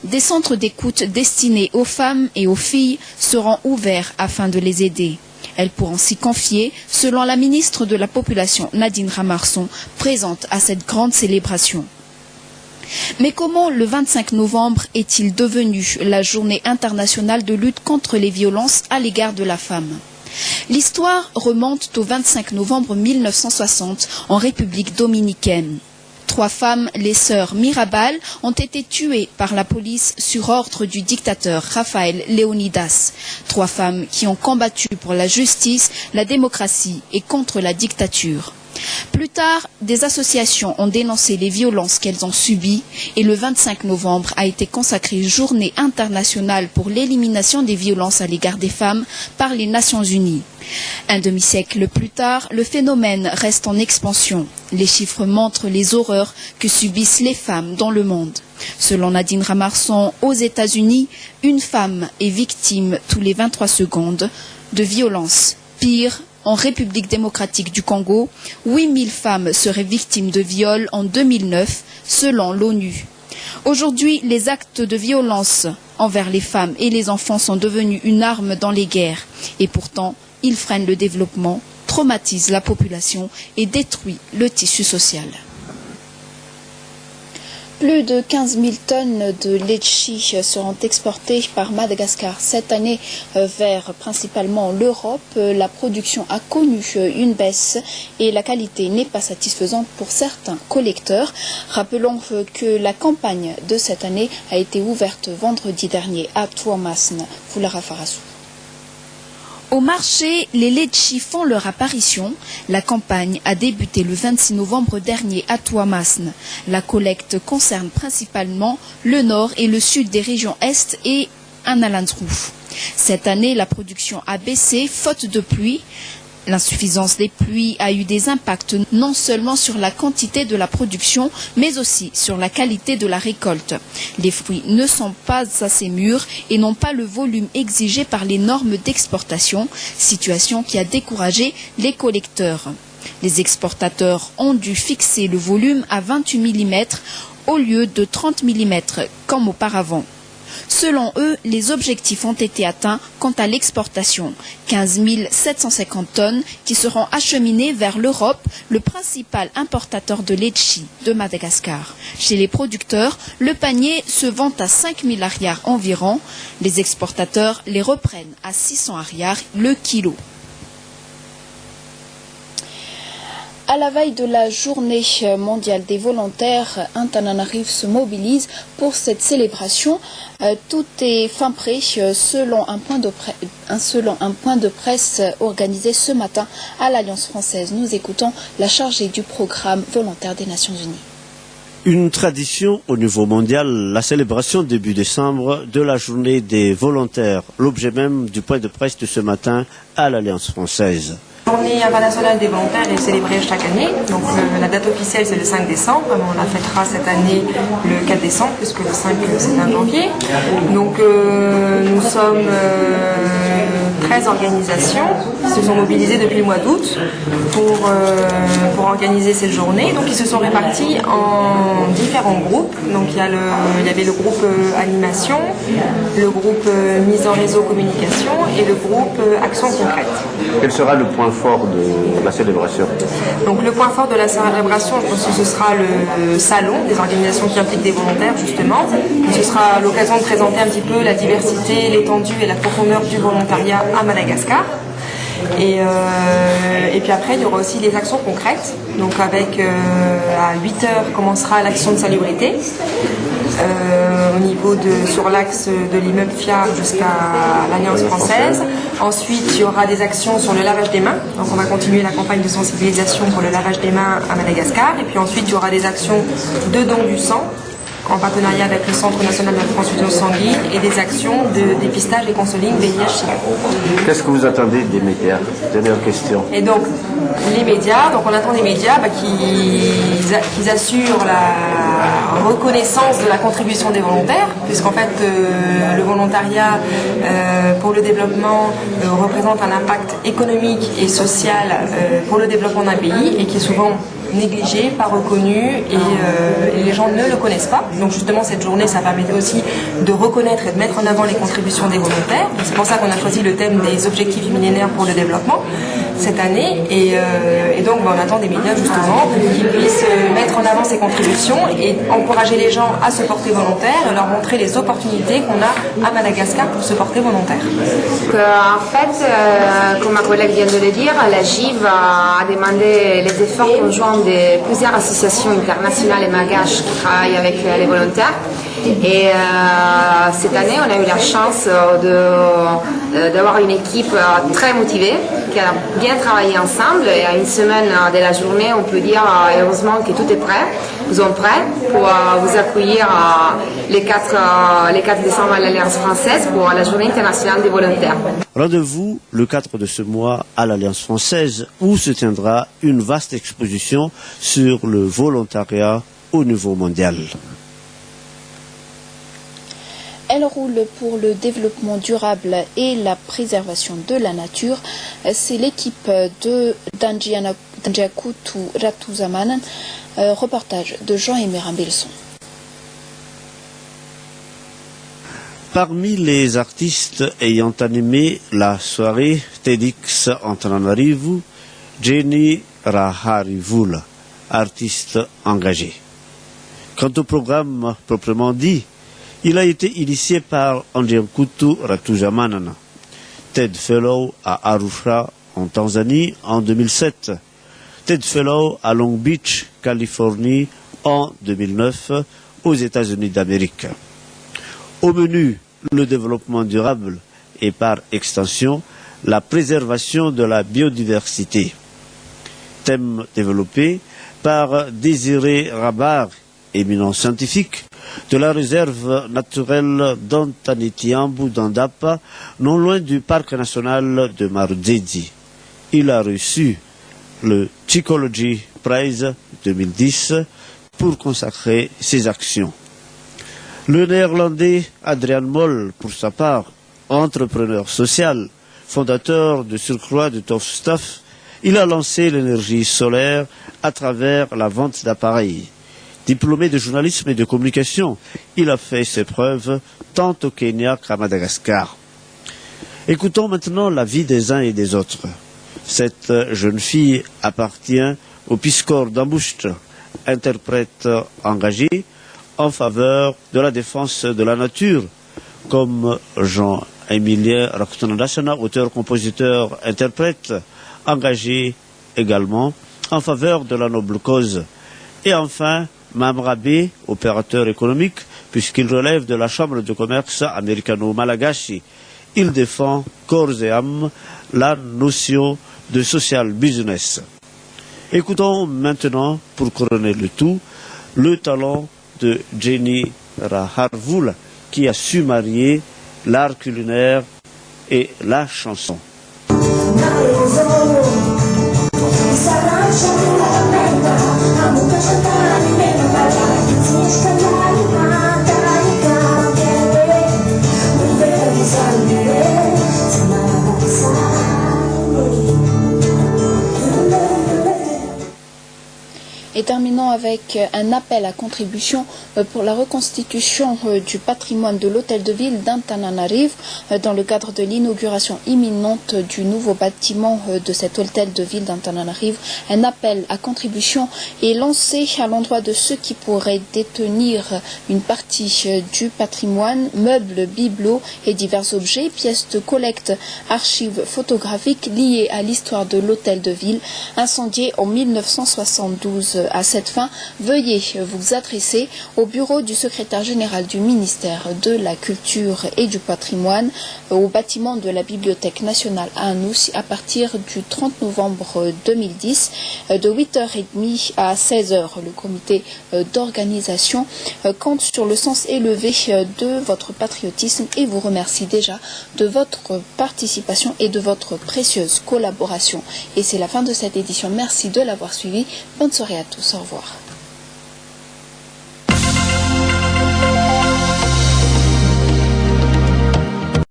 Des centres d'écoute destinés aux femmes et aux filles seront ouverts afin de les aider. Elles pourront s'y confier, selon la ministre de la Population Nadine Ramarson, présente à cette grande célébration. Mais comment le 25 novembre est-il devenu la journée internationale de lutte contre les violences à l'égard de la femme? L'histoire remonte au 25 novembre 1960 en République dominicaine. 3 femmes, les sœurs Mirabal, ont été tuées par la police sur ordre du dictateur Rafael Leonidas. 3 femmes qui ont combattu pour la justice, la démocratie et contre la dictature. Plus tard, des associations ont dénoncé les violences qu'elles ont subies et le 25 novembre a été consacré Journée internationale pour l'élimination des violences à l'égard des femmes par les Nations Unies. Un demi-siècle plus tard, le phénomène reste en expansion. Les chiffres montrent les horreurs que subissent les femmes dans le monde. Selon Nadine Ramarson, aux États-Unis, une femme est victime tous les 23 secondes de violences. Pire, en République démocratique du Congo, 8000 femmes seraient victimes de viols en 2009, selon l'ONU. Aujourd'hui, les actes de violence envers les femmes et les enfants sont devenus une arme dans les guerres. Et pourtant, ils freinent le développement, traumatisent la population et détruisent le tissu social. Plus de 15 000 tonnes de litchi seront exportées par Madagascar cette année vers principalement l'Europe. La production a connu une baisse et la qualité n'est pas satisfaisante pour certains collecteurs. Rappelons que la campagne de cette année a été ouverte vendredi dernier à Tuamasne, Foulara Farassou. Au marché, les litchis font leur apparition. La campagne a débuté le 26 novembre dernier à Tuamasne. La collecte concerne principalement le nord et le sud des régions Est et Analandrou. Cette année, la production a baissé faute de pluie. L'insuffisance des pluies a eu des impacts non seulement sur la quantité de la production, mais aussi sur la qualité de la récolte. Les fruits ne sont pas assez mûrs et n'ont pas le volume exigé par les normes d'exportation, situation qui a découragé les collecteurs. Les exportateurs ont dû fixer le volume à 28 mm au lieu de 30 mm comme auparavant. Selon eux, les objectifs ont été atteints quant à l'exportation. 15 750 tonnes qui seront acheminées vers l'Europe, le principal importateur de litchi de Madagascar. Chez les producteurs, le panier se vend à 5 000 ariars environ. Les exportateurs les reprennent à 600 ariars le kilo. À la veille de la journée mondiale des volontaires, Antananarivo se mobilise pour cette célébration. Tout est fin prêt selon un point de presse organisé ce matin à l'Alliance française. Nous écoutons la chargée du programme volontaire des Nations Unies. Une tradition au niveau mondial, la célébration début décembre de la journée des volontaires, l'objet même du point de presse de ce matin à l'Alliance française. La journée internationale des volontaires est célébrée chaque année, donc la date officielle c'est le 5 décembre, on la fêtera cette année le 4 décembre puisque le 5 c'est un janvier. Donc nous sommes 13 organisations qui se sont mobilisées depuis le mois d'août pour organiser cette journée. Donc ils se sont répartis en différents groupes. Donc il y avait le groupe animation, le groupe mise en réseau communication et le groupe action concrète. Quel sera le point fort de la célébration? Donc le point fort de la célébration, je pense que ce sera le salon des organisations qui impliquent des volontaires justement. Ce sera l'occasion de présenter un petit peu la diversité, l'étendue et la profondeur du volontariat à Madagascar. Et puis après, il y aura aussi des actions concrètes. Donc avec à 8h commencera l'action de salubrité au niveau sur l'axe de l'immeuble FIA jusqu'à l'Alliance française. Ensuite, il y aura des actions sur le lavage des mains. Donc on va continuer la campagne de sensibilisation pour le lavage des mains à Madagascar. Et puis ensuite, il y aura des actions de don du sang en partenariat avec le Centre national de la transfusion sanguine et des actions de dépistage et counseling VIH-Sida. Qu'est-ce que vous attendez des médias? Dernière question. Et donc, les médias, on attend des médias qu'ils assurent la reconnaissance de la contribution des volontaires, puisqu'en fait, le volontariat pour le développement représente un impact économique et social pour le développement d'un pays et qui est souvent négligé, pas reconnu et les gens ne le connaissent pas. Donc justement cette journée, ça permettait aussi de reconnaître et de mettre en avant les contributions des volontaires. C'est pour ça qu'on a choisi le thème des objectifs du millénaire pour le développement cette année et donc on attend des médias justement qui puissent mettre en avant ces contributions et encourager les gens à se porter volontaire et leur montrer les opportunités qu'on a à Madagascar pour se porter volontaire. En fait, comme ma collègue vient de le dire, la GIV a demandé les efforts conjoints de plusieurs associations internationales et malgaches qui travaillent avec les volontaires. Et cette année, on a eu la chance d'avoir une équipe très motivée qui a bien travaillé ensemble. Et à une semaine de la journée, on peut dire heureusement que tout est prêt. Nous sommes prêts pour vous accueillir les 4 décembre à l'Alliance française pour la Journée internationale des volontaires. Rendez-vous le 4 de ce mois à l'Alliance française où se tiendra une vaste exposition sur le volontariat au niveau mondial. Elle roule pour le développement durable et la préservation de la nature. C'est l'équipe d'Anjiakutu Ratuzamanan. Reportage de Jean-Aimé Rambelson. Parmi les artistes ayant animé la soirée TEDx Antananarivo, Jenny Raharivula, artiste engagé. Quant au programme proprement dit, il a été initié par Anjiakutu Ratuzamanan, TED Fellow à Arusha en Tanzanie en 2007, TED Fellow à Long Beach, Californie en 2009 aux États-Unis d'Amérique. Au menu, le développement durable et par extension, la préservation de la biodiversité. Thème développé par Désiré Rabar, éminent scientifique, de la réserve naturelle d'Antanitiambu d'Andapa, non loin du parc national de Marudzi. Il a reçu le Psychology Prize 2010 pour consacrer ses actions. Le néerlandais Adrian Mol, pour sa part, entrepreneur social, fondateur de surcroît de Tough Stuff, il a lancé l'énergie solaire à travers la vente d'appareils. Diplômé de journalisme et de communication, il a fait ses preuves tant au Kenya qu'à Madagascar. Écoutons maintenant la vie des uns et des autres. Cette jeune fille appartient au Peace Corps d'Ambusht, interprète engagé en faveur de la défense de la nature, comme Jean-Emilien Rakutanandasana, auteur, compositeur, interprète, engagé également en faveur de la noble cause. Et enfin, Mamrabe, opérateur économique, puisqu'il relève de la Chambre de commerce américano-malagashi. Il défend corps et âme la notion de social business. Écoutons maintenant, pour couronner le tout, le talent de Jenny Raharivula, qui a su marier l'art culinaire et la chanson. Et terminons avec un appel à contribution pour la reconstitution du patrimoine de l'hôtel de ville d'Antananarivo dans le cadre de l'inauguration imminente du nouveau bâtiment de cet hôtel de ville d'Antananarivo. Un appel à contribution est lancé à l'endroit de ceux qui pourraient détenir une partie du patrimoine, meubles, bibelots et divers objets, pièces de collecte, archives photographiques liées à l'histoire de l'hôtel de ville, incendié en 1972. À cette fin, veuillez vous adresser au bureau du secrétaire général du ministère de la Culture et du Patrimoine, au bâtiment de la Bibliothèque nationale à Anoussi à partir du 30 novembre 2010, de 8h30 à 16h. Le comité d'organisation compte sur le sens élevé de votre patriotisme et vous remercie déjà de votre participation et de votre précieuse collaboration. Et c'est la fin de cette édition. Merci de l'avoir suivi. Bonne soirée à tous. Au revoir.